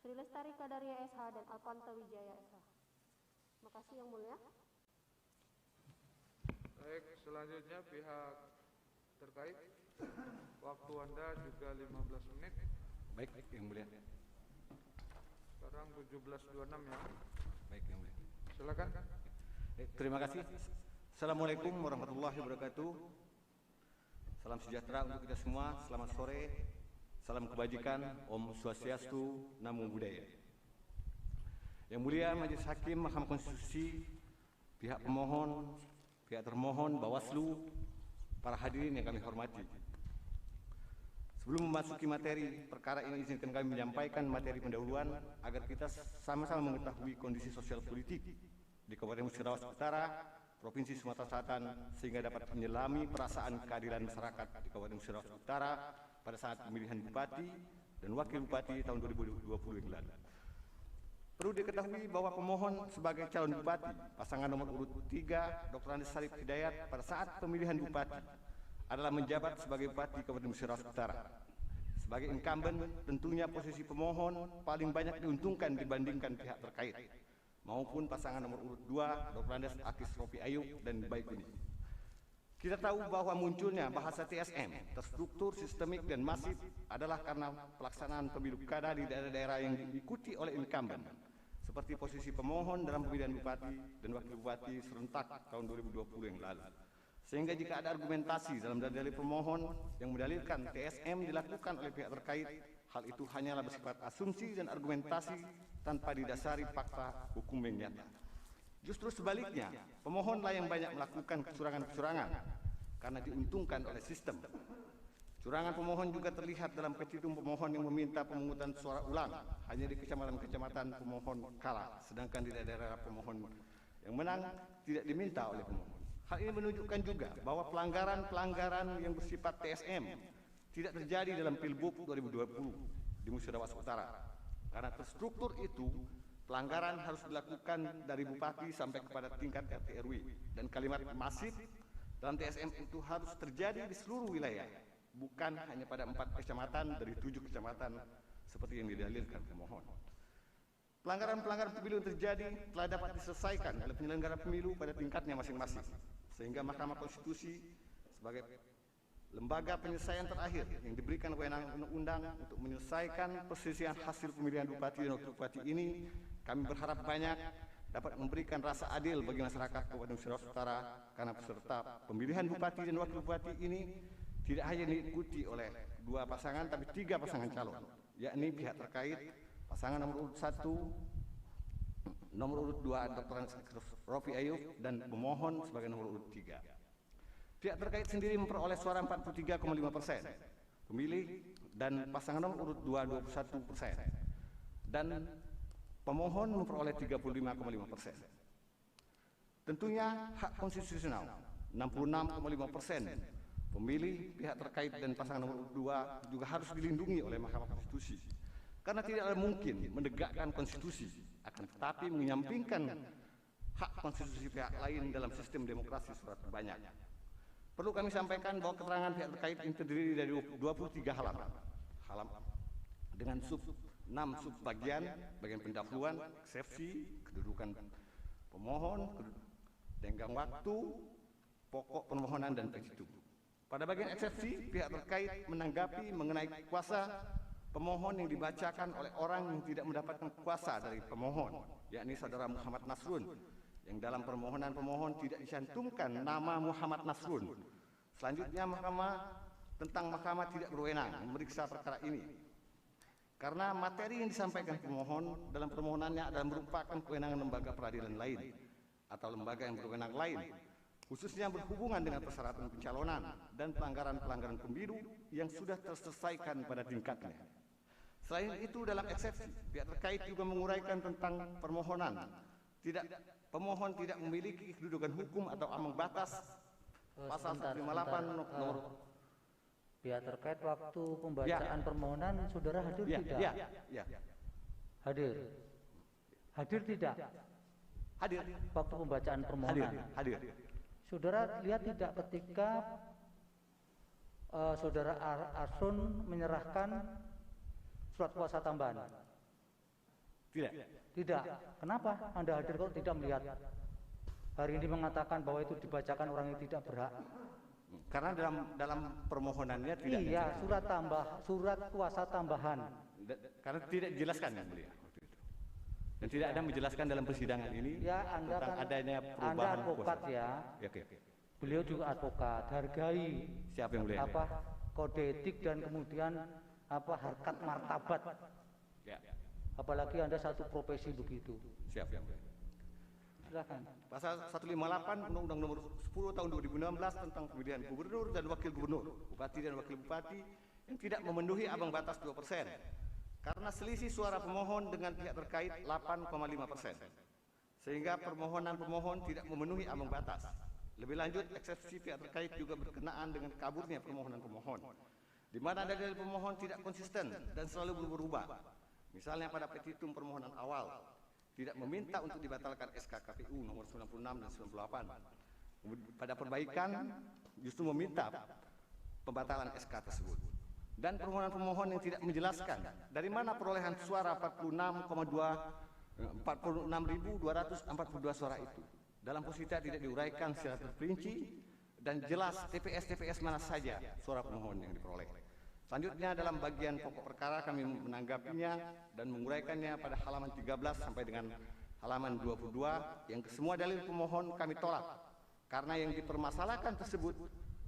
Sri Lestari Kadaria SH dan Alpanta Wijaya SH. Terima kasih Yang Mulia. Baik, selanjutnya pihak terkait. Waktu Anda juga 15 menit. Baik, Yang Mulia. Sekarang 17.26 ya. Baik, Yang Mulia. Silakan. Terima kasih. Assalamualaikum warahmatullahi wabarakatuh. Salam sejahtera untuk kita semua. Selamat sore. Salam kebajikan. Om Swastiastu. Namo Buddhaya. Yang Mulia Majelis Hakim Mahkamah Konstitusi, pihak pemohon, pihak termohon, Bawaslu, para hadirin yang kami hormati. Sebelum memasuki materi perkara ini, izinkan kami menyampaikan materi pendahuluan agar kita sama-sama mengetahui kondisi sosial politik di Kabupaten Musirawas Utara, Provinsi Sumatera Selatan, sehingga dapat menyelami perasaan keadilan masyarakat di Kabupaten Musirawas Utara pada saat pemilihan Bupati dan Wakil Bupati tahun 2020 yang lalu. Perlu diketahui bahwa pemohon sebagai calon Bupati, pasangan nomor urut 3, Dr. Andes Sarif Hidayat, pada saat pemilihan Bupati adalah menjabat sebagai Bupati Kabupaten Musirawas Utara. Sebagai incumbent, tentunya posisi pemohon paling banyak diuntungkan dibandingkan pihak terkait, maupun pasangan nomor urut 2, Dr. Andes Akis Rofi Ayub dan Baikuni. Kita tahu bahwa munculnya bahasa TSM, terstruktur, sistemik, dan masif adalah karena pelaksanaan pemilu kada di daerah-daerah yang diikuti oleh incumbent, seperti posisi pemohon dalam pemilihan Bupati dan Wakil Bupati serentak tahun 2020 yang lalu. Sehingga jika ada argumentasi dalam dalil pemohon yang mendalilkan TSM dilakukan oleh pihak terkait, hal itu hanyalah bersifat asumsi dan argumentasi tanpa didasari fakta hukum yang nyata. Justru sebaliknya, pemohonlah yang banyak melakukan kecurangan-kecurangan karena diuntungkan oleh sistem. Curangan pemohon juga terlihat dalam petitum pemohon yang meminta pemungutan suara ulang hanya di kecamatan-kecamatan pemohon kalah, sedangkan di daerah pemohon yang menang tidak diminta oleh pemohon. Hal ini menunjukkan juga bahwa pelanggaran-pelanggaran yang bersifat TSM tidak terjadi dalam Pilbub 2020 di Musirawas Utara. Karena terstruktur itu, pelanggaran harus dilakukan dari Bupati sampai kepada tingkat RT RW, dan kalimat masif dalam TSM itu harus terjadi di seluruh wilayah, bukan hanya pada 4 kecamatan dari 7 kecamatan seperti yang didalilkan pemohon. Pelanggaran-pelanggaran pemilu yang terjadi telah dapat diselesaikan oleh penyelenggara pemilu pada tingkatnya masing-masing, sehingga Mahkamah Konstitusi sebagai lembaga penyelesaian terakhir yang diberikan kewenangan undang-undang untuk menyelesaikan perselisihan hasil pemilihan Bupati dan Wakil Bupati ini, kami berharap banyak dapat memberikan rasa adil bagi masyarakat Kabupaten Musirawas Utara, karena peserta pemilihan Bupati dan Wakil Bupati ini tidak hanya diikuti oleh 2 pasangan, tapi 3 pasangan calon, yakni pihak terkait, pasangan nomor urut 1, nomor urut 2 Dr. Rofi Ayub, dan pemohon sebagai nomor urut 3. Pihak terkait sendiri memperoleh suara 43,5% pemilih, dan pasangan nomor urut 2 21%, dan pemohon memperoleh 35,5%. Tentunya hak konstitusional 66,5% pemilih, pihak terkait, dan pasangan nomor urut 2 juga harus dilindungi oleh Mahkamah Konstitusi, karena tidak mungkin menegakkan konstitusi akan tetapi menyampingkan hak konstitusi pihak lain dalam sistem demokrasi surat terbanyak. Perlu kami sampaikan bahwa keterangan pihak terkait ini terdiri dari 23 halaman dengan 6 subbagian: bagian pendahuluan, eksepsi, kedudukan pemohon, tenggang waktu, pokok permohonan, dan petitum. Pada bagian eksepsi, pihak terkait menanggapi mengenai kuasa pemohon yang dibacakan oleh orang yang tidak mendapatkan kuasa dari pemohon, yakni saudara Muhammad Nasrun, yang dalam permohonan pemohon tidak dicantumkan nama Muhammad Nasrun. Selanjutnya, Mahkamah tidak berwenang memeriksa perkara ini, karena materi yang disampaikan pemohon dalam permohonannya adalah merupakan kewenangan lembaga peradilan lain atau lembaga yang berwenang lain, khususnya berhubungan dengan persyaratan pencalonan dan pelanggaran-pelanggaran pemilu yang sudah terselesaikan pada tingkatnya. Selain itu, dalam eksepsi, pihak terkait juga menguraikan tentang permohonan. Pemohon tidak memiliki kedudukan hukum atau ambang batas. Pasal 158 nomor pihak terkait waktu pembacaan permohonan, saudara hadir tidak? Hadir tidak? Hadir. Waktu pembacaan permohonan. Hadir. Saudara lihat tidak ketika saudara Arsun menyerahkan surat kuasa tambahan? Tidak. Tidak. Kenapa Anda hadir kok tidak melihat? Hari ini mengatakan bahwa itu dibacakan orang yang tidak berhak. Karena dalam permohonannya tidak Iya, surat kuasa tambahan. karena tidak dijelaskan yang mulia waktu itu. Dan tidak ada menjelaskan dalam persidangan ini Ya, Anda tentang kan adanya Anda perubahan advokat kuasa. ya. Ya, oke. Beliau juga advokat. Hargai Siapa yang mulia? apa kode etik dan kemudian apa harkat martabat. Ya, Apalagi Anda satu profesi begitu. siap yang mulia. Silakan. Pasal 158 Undang-Undang Nomor 10 Tahun 2016 tentang pemilihan gubernur dan wakil gubernur, bupati dan wakil bupati yang tidak memenuhi ambang batas 2%. Karena selisih suara pemohon dengan pihak terkait 8,5%. Sehingga permohonan pemohon tidak memenuhi ambang batas. Lebih lanjut, eksepsi pihak terkait juga berkenaan dengan kaburnya permohonan pemohon, di mana dalil pemohon tidak konsisten dan selalu berubah-ubah. Misalnya pada petitum permohonan awal, tidak meminta untuk dibatalkan SK KPU nomor 96 dan 98. Pada perbaikan justru meminta pembatalan SK tersebut. Dan permohonan pemohon yang tidak menjelaskan dari mana perolehan suara 46.242 suara itu. Dalam posita tidak diuraikan secara terperinci dan jelas TPS mana saja suara pemohon yang diperoleh. Selanjutnya dalam bagian pokok perkara kami menanggapinya dan menguraikannya pada halaman 13 sampai dengan halaman 22 yang semua dalil pemohon kami tolak karena yang dipermasalahkan tersebut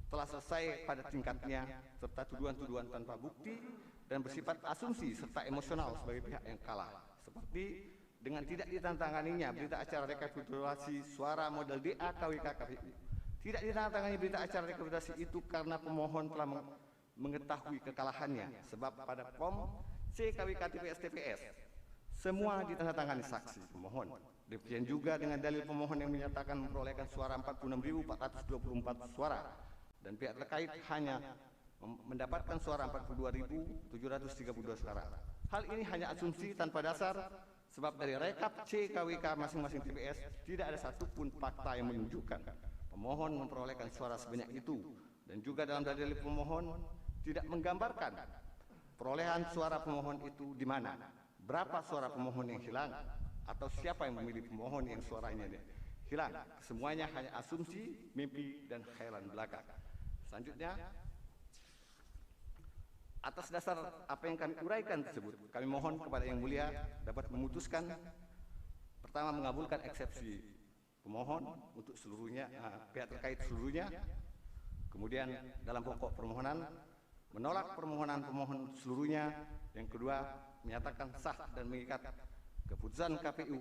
telah selesai pada tingkatnya serta tuduhan-tuduhan tanpa bukti dan bersifat asumsi serta emosional sebagai pihak yang kalah, seperti dengan tidak ditandatanganinya berita acara rekapitulasi suara model DA KWK KPU. Tidak ditandatangani berita acara rekapitulasi itu karena pemohon telah mengetahui kekalahannya, sebab pada POM C KWK TPS semua ditandatangani saksi pemohon. Demikian juga dengan dalil pemohon yang menyatakan memperolehkan suara 46.424 suara dan pihak terkait hanya mendapatkan suara 42.732 suara. Hal ini hanya asumsi tanpa dasar, sebab dari rekap C KWK masing-masing TPS tidak ada satupun fakta yang menunjukkan pemohon memperolehkan suara sebanyak itu, dan juga dalam dalil pemohon tidak menggambarkan perolehan suara pemohon itu di mana, berapa suara pemohon yang hilang, atau siapa yang memilih pemohon yang suaranya hilang. Semuanya hanya asumsi, mimpi, dan khayalan belaka. Selanjutnya, atas dasar apa yang kami uraikan tersebut, kami mohon kepada Yang Mulia dapat memutuskan, pertama, mengabulkan eksepsi pemohon untuk seluruhnya, pihak terkait seluruhnya. Kemudian dalam pokok permohonan menolak permohonan pemohon seluruhnya. Yang kedua, menyatakan sah dan mengikat keputusan KPU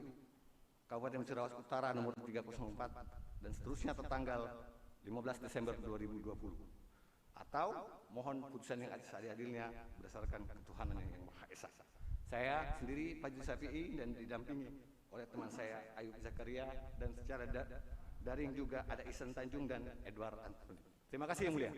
Kabupaten Cirawas Utara nomor 304 dan seterusnya tertanggal 15 Desember 2020. Atau mohon putusan yang seadil-adilnya berdasarkan ketuhanan yang Maha Esa. Saya sendiri Pak Safi'i dan didampingi oleh teman saya Ayub Zakaria, dan secara daring juga ada Ihsan Tanjung dan Edward Antoni. Terima kasih Yang Mulia.